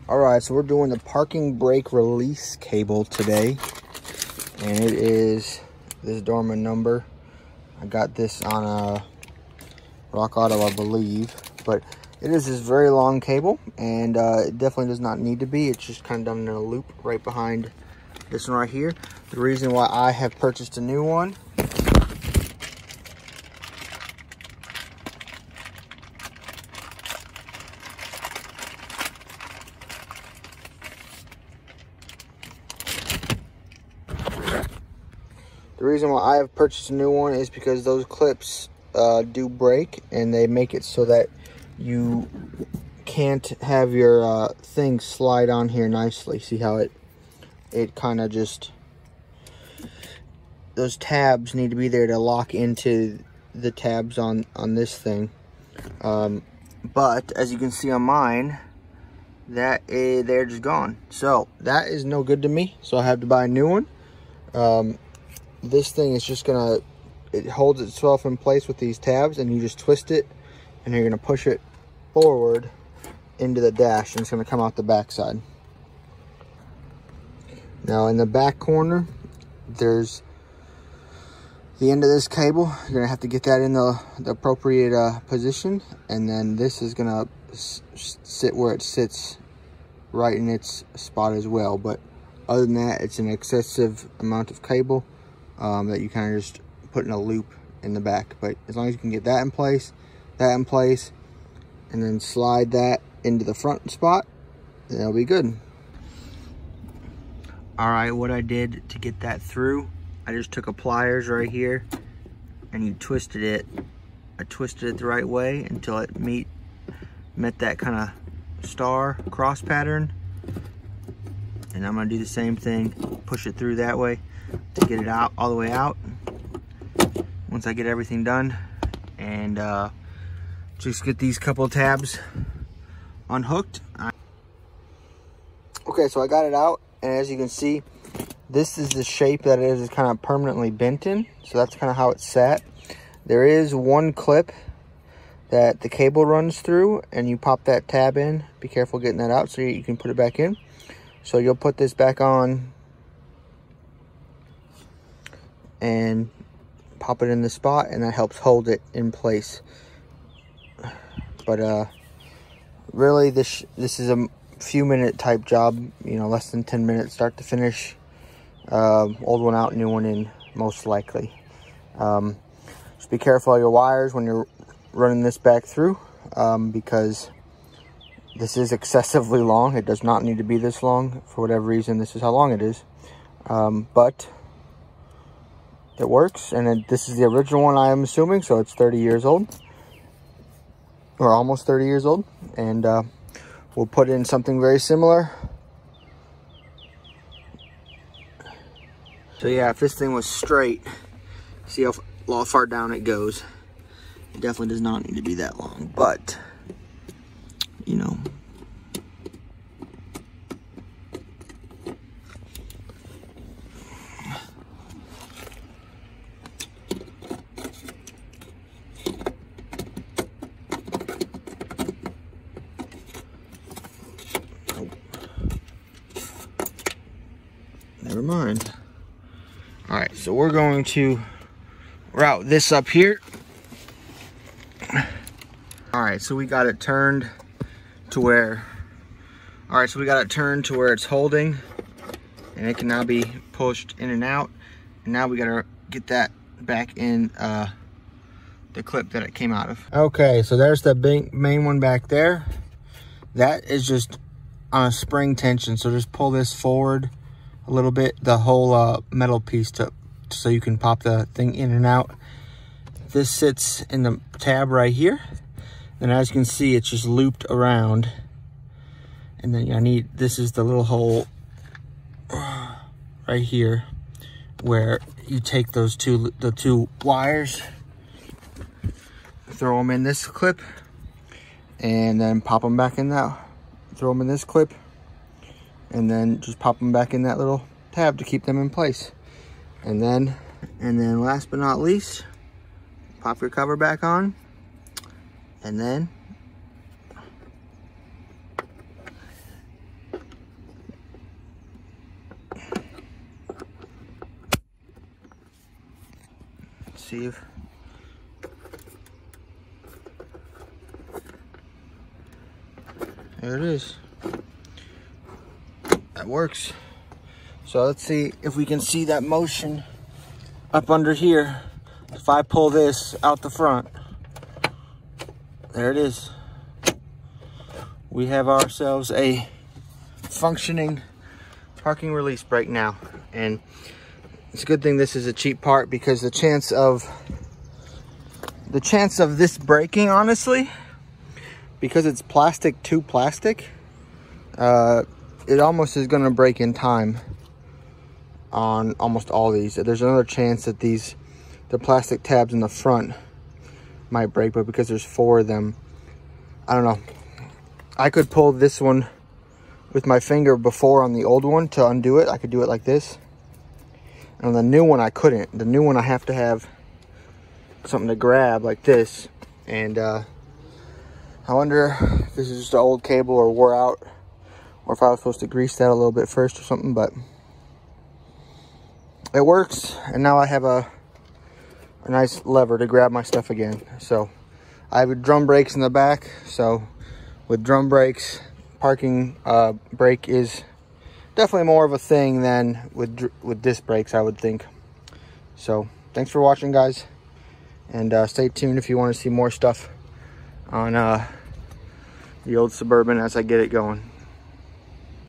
All right, so we're doing the parking brake release cable today, and it is this Dorman number. I got this on a Rock Auto, I believe, but it is this very long cable, and it definitely does not need to be. It's just kind of done in a loop right behind this one right here. The reason why I have purchased a new one is because those clips do break, and they make it so that you can't have your thing slide on here nicely. See how it kind of just, those tabs need to be there to lock into the tabs on this thing. But as you can see on mine, they're just gone. So that is no good to me, so I have to buy a new one. This thing is just gonna, it holds itself in place with these tabs, and you just twist it, and you're gonna push it forward into the dash, and it's gonna come out the back side. Now in the back corner, there's the end of this cable. You're gonna have to get that in the appropriate position, and then this is gonna sit where it sits right in its spot as well. But other than that, it's an excessive amount of cable that you kind of just put in a loop in the back. But as long as you can get that in place, and then slide that into the front spot, that'll be good. All right, what I did to get that through, I just took a pliers right here, and you twisted it. I twisted it the right way until it met that kind of star cross pattern. And I'm gonna do the same thing, push it through that way to get it out, all the way out. Once I get everything done, and just get these couple tabs unhooked. Okay, so I got it out, and as you can see, this is the shape that it is kind of permanently bent in. So that's kind of how it's sat. There is one clip that the cable runs through, and you pop that tab in. Be careful getting that out so you can put it back in. So you'll put this back on and pop it in the spot, and that helps hold it in place. But really this is a few minute type job, you know, less than 10 minutes start to finish. Old one out, new one in, most likely. Just be careful of your wires when you're running this back through, because this is excessively long. It does not need to be this long. For whatever reason, this is how long it is. But it works, and this is the original one, I am assuming, so it's 30 years old. Or almost 30 years old. And we'll put in something very similar. So yeah, if this thing was straight, see how far down it goes. It definitely does not need to be that long, but you know. Oh. Never mind. All right, so we're going to route this up here. All right, so we got it turned to where, it's holding, and it can now be pushed in and out. And now we gotta get that back in the clip that it came out of. Okay, so there's the main one back there. That is just on a spring tension, so just pull this forward a little bit, the whole metal piece, so you can pop the thing in and out. This sits in the tab right here, and as you can see, it's just looped around. And then this is the little hole right here where you take the two wires, throw them in this clip, and then pop them back in that, throw them in this clip, and then just pop them back in that little tab to keep them in place. And then last but not least, pop your cover back on, and then see if... There it is. That works. So let's see if we can see that motion up under here. If I pull this out the front, there it is. We have ourselves a functioning parking release brake now. And it's a good thing this is a cheap part, because the chance of this breaking, honestly, because it's plastic to plastic, it almost is going to break in time on almost all these. There's another chance that the plastic tabs in the front might break, but because there's 4 of them, I don't know. I could pull this one with my finger before on the old one to undo it. I could do it like this. And on the new one, I couldn't. The new one, I have to have something to grab like this. And I wonder if this is just an old cable or wore out, or if I was supposed to grease that a little bit first or something, but it works. And now I have a nice lever to grab my stuff again. So I have drum brakes in the back. So with drum brakes, parking brake is definitely more of a thing than with disc brakes, I would think. So thanks for watching, guys, and stay tuned if you want to see more stuff on the old Suburban as I get it going.